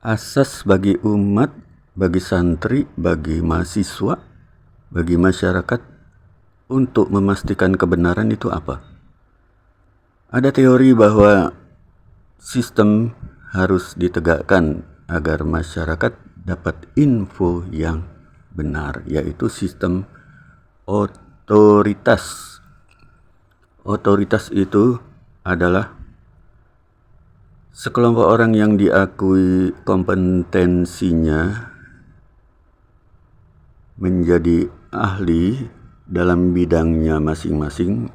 Asas bagi umat, bagi santri, bagi mahasiswa, bagi masyarakat untuk memastikan kebenaran itu apa? Ada teori bahwa sistem harus ditegakkan agar masyarakat dapat info yang benar, yaitu sistem otoritas. Otoritas itu adalah sekelompok orang yang diakui kompetensinya menjadi ahli dalam bidangnya masing-masing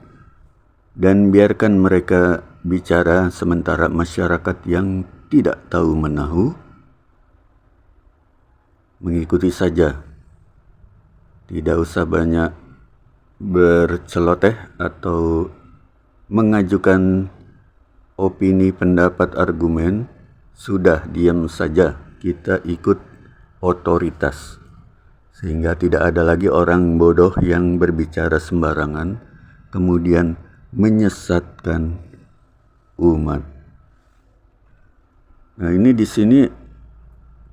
dan biarkan mereka bicara, sementara masyarakat yang tidak tahu menahu mengikuti saja. Tidak usah banyak berceloteh atau mengajukan opini, pendapat, argumen, sudah diam saja, kita ikut otoritas. Sehingga tidak ada lagi orang bodoh yang berbicara sembarangan, kemudian menyesatkan umat. Nah, ini di sini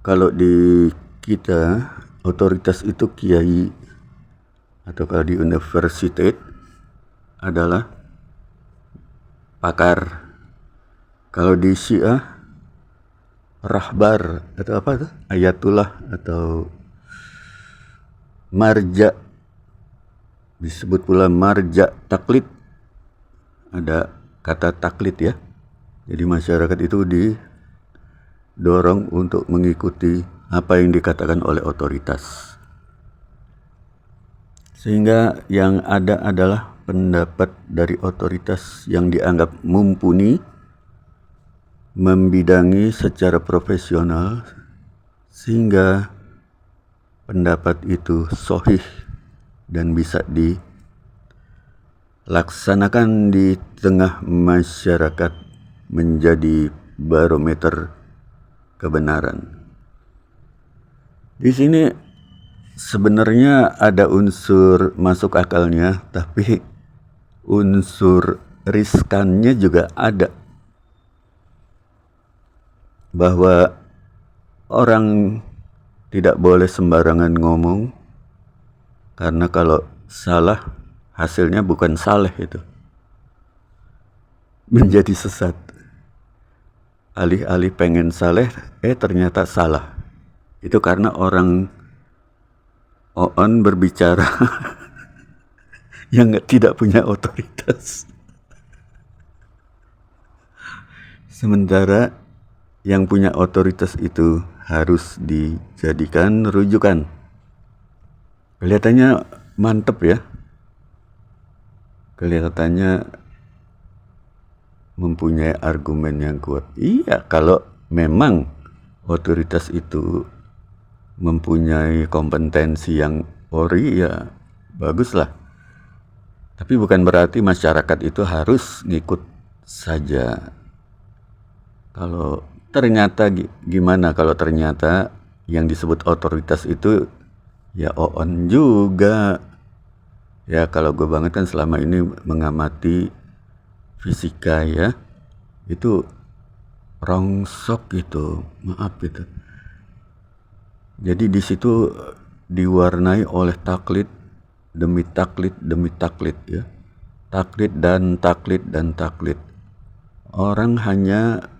kalau di kita otoritas itu kiai, atau kalau di universitas adalah pakar. Kalau di Syiah rahbar atau apa tuh? Ayatullah atau marja, disebut pula marja taklid. Ada kata taklid ya. Jadi masyarakat itu didorong untuk mengikuti apa yang dikatakan oleh otoritas. Sehingga yang ada adalah pendapat dari otoritas yang dianggap mumpuni, membidangi secara profesional, sehingga pendapat itu sahih dan bisa dilaksanakan di tengah masyarakat menjadi barometer kebenaran. Di sini sebenarnya ada unsur masuk akalnya, tapi unsur riskannya juga ada. Bahwa orang tidak boleh sembarangan ngomong, karena kalau salah hasilnya bukan saleh, itu menjadi sesat. Alih-alih pengen saleh, ternyata salah. Itu karena orang on berbicara yang tidak punya otoritas. Sementara yang punya otoritas itu harus dijadikan rujukan. Kelihatannya mantep ya. Kelihatannya mempunyai argumen yang kuat. Iya, kalau memang otoritas itu mempunyai kompetensi yang ori, ya baguslah. Tapi bukan berarti masyarakat itu harus ngikut saja. Kalau ternyata gimana kalau ternyata yang disebut otoritas itu ya on juga. Ya kalau gue banget kan selama ini mengamati fisika ya, itu rongsok gitu, maaf gitu. Jadi di situ diwarnai oleh taklid demi taklid demi taklid ya. Taklid dan taklid dan taklid. Orang hanya,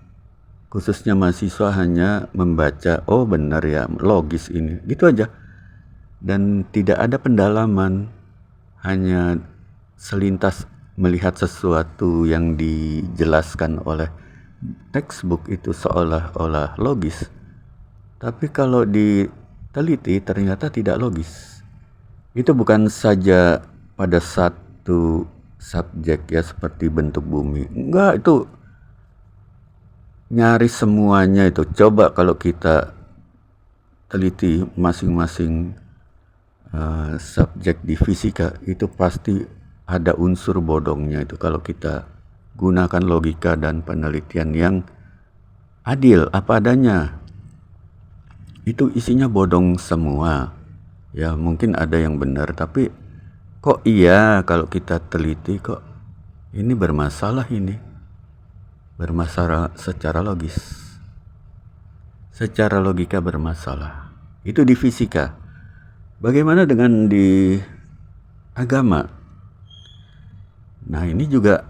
khususnya mahasiswa, hanya membaca, oh benar ya, logis ini, gitu aja. Dan tidak ada pendalaman, hanya selintas melihat sesuatu yang dijelaskan oleh textbook itu seolah-olah logis. Tapi kalau diteliti ternyata tidak logis. Itu bukan saja pada satu subjek ya, seperti bentuk bumi. Enggak, itu nyaris semuanya itu. Coba kalau kita teliti masing-masing subjek di fisika, itu pasti ada unsur bodongnya itu. Kalau kita gunakan logika dan penelitian yang adil, apa adanya, itu isinya bodong semua. Ya mungkin ada yang benar, tapi kok iya kalau kita teliti kok ini bermasalah, ini bermasalah secara logis. secara logika bermasalah. Itu di fisika. Bagaimana dengan di agama? Nah, ini juga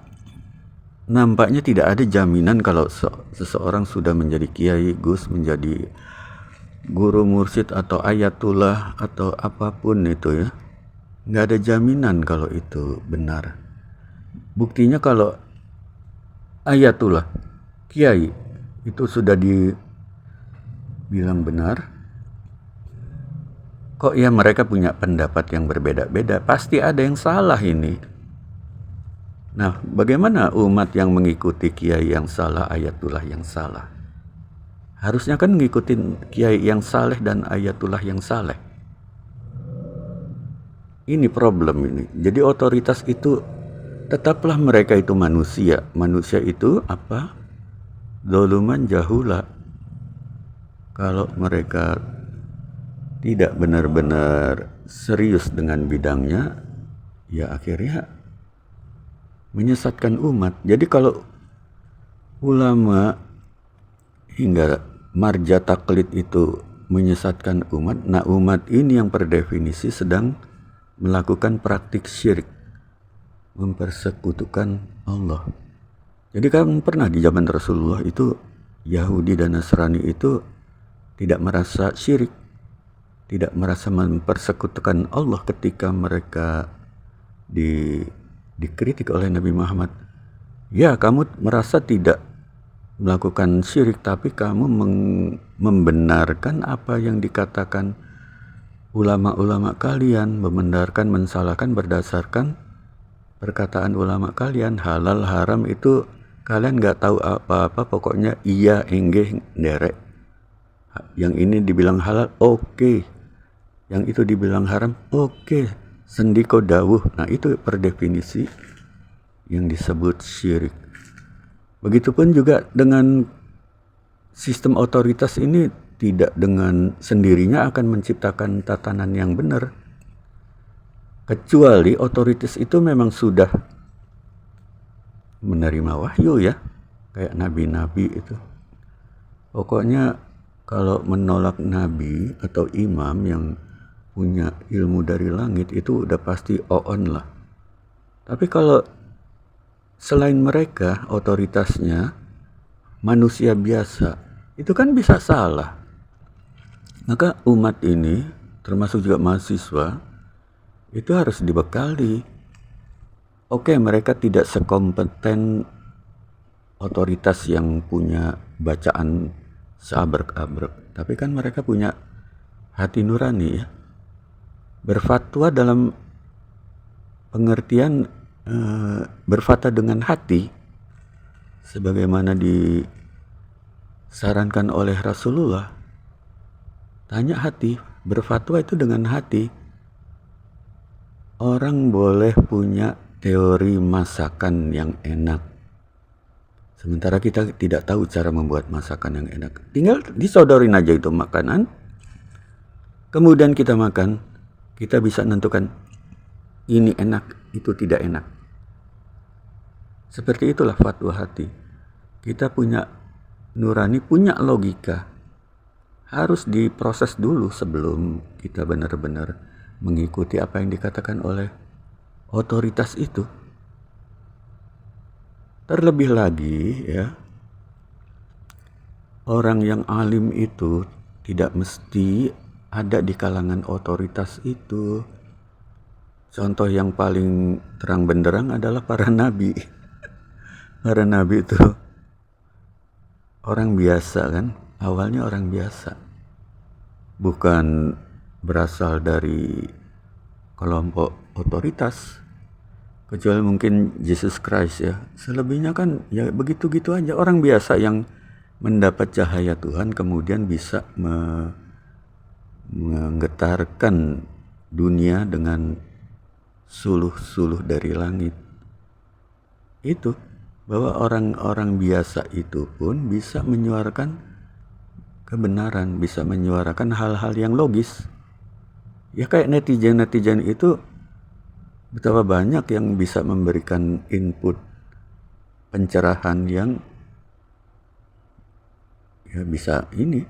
nampaknya tidak ada jaminan kalau seseorang sudah menjadi kiai, gus, menjadi guru mursyid atau ayatullah atau apapun itu ya. Nggak ada jaminan kalau itu benar. Buktinya kalau ayatullah, kiai itu sudah dibilang benar, kok ya mereka punya pendapat yang berbeda-beda, pasti ada yang salah ini. Nah, bagaimana umat yang mengikuti kiai yang salah, ayatullah yang salah? Harusnya kan ngikutin kiai yang saleh dan ayatullah yang saleh. Ini problem ini. Jadi otoritas itu, tetaplah mereka itu manusia. Manusia itu apa? Zoluman jahula. Kalau mereka tidak benar-benar serius dengan bidangnya, ya akhirnya menyesatkan umat. Jadi kalau ulama hingga marja taklid itu menyesatkan umat, nah umat ini yang per definisi sedang melakukan praktik syirik, mempersekutukan Allah. Jadi kan pernah di zaman Rasulullah itu Yahudi dan Nasrani itu tidak merasa syirik, tidak merasa mempersekutukan Allah ketika mereka dikritik oleh Nabi Muhammad. Ya, kamu merasa tidak melakukan syirik, tapi kamu membenarkan apa yang dikatakan ulama-ulama kalian, membenarkan, mensalahkan berdasarkan perkataan ulama kalian. Halal haram itu kalian nggak tahu apa-apa, pokoknya iya enggeh nderek. Yang ini dibilang halal, oke. Yang itu dibilang haram, oke. Sendiko dawuh. Nah, itu per definisi yang disebut syirik. Begitupun juga dengan sistem otoritas ini, tidak dengan sendirinya akan menciptakan tatanan yang benar. Kecuali otoritas itu memang sudah menerima wahyu ya, kayak nabi-nabi itu. Pokoknya kalau menolak nabi atau imam yang punya ilmu dari langit itu udah pasti on lah. Tapi kalau selain mereka otoritasnya manusia biasa, itu kan bisa salah. Maka umat ini, termasuk juga mahasiswa, itu harus dibekali. Oke, mereka tidak sekompeten otoritas yang punya bacaan seabrek-abrek, tapi kan mereka punya hati nurani ya. Berfatwa dalam pengertian berfatwa dengan hati, sebagaimana disarankan oleh Rasulullah. Tanya hati, berfatwa itu dengan hati. Orang boleh punya teori masakan yang enak, sementara kita tidak tahu cara membuat masakan yang enak. Tinggal disodorin aja itu makanan, kemudian kita makan, kita bisa menentukan ini enak, itu tidak enak. Seperti itulah fatwa hati. Kita punya nurani, punya logika. Harus diproses dulu sebelum kita benar-benar mengikuti apa yang dikatakan oleh otoritas itu. Terlebih lagi ya, orang yang alim itu tidak mesti ada di kalangan otoritas itu. Contoh yang paling terang benderang adalah para nabi. Para nabi itu orang biasa kan, awalnya orang biasa, bukan berasal dari kelompok otoritas, kecuali mungkin Yesus Christ ya. Selebihnya kan ya begitu-gitu aja, orang biasa yang mendapat cahaya Tuhan kemudian bisa menggetarkan dunia dengan suluh-suluh dari langit. Itu bahwa orang-orang biasa itu pun bisa menyuarakan kebenaran, bisa menyuarakan hal-hal yang logis. Ya kayak netizen-netizen itu betapa banyak yang bisa memberikan input pencerahan yang ya bisa ini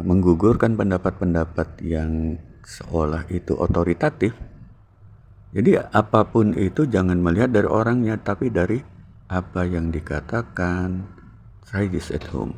menggugurkan pendapat-pendapat yang seolah itu otoritatif. Jadi apapun itu jangan melihat dari orangnya, tapi dari apa yang dikatakan. Try this at home.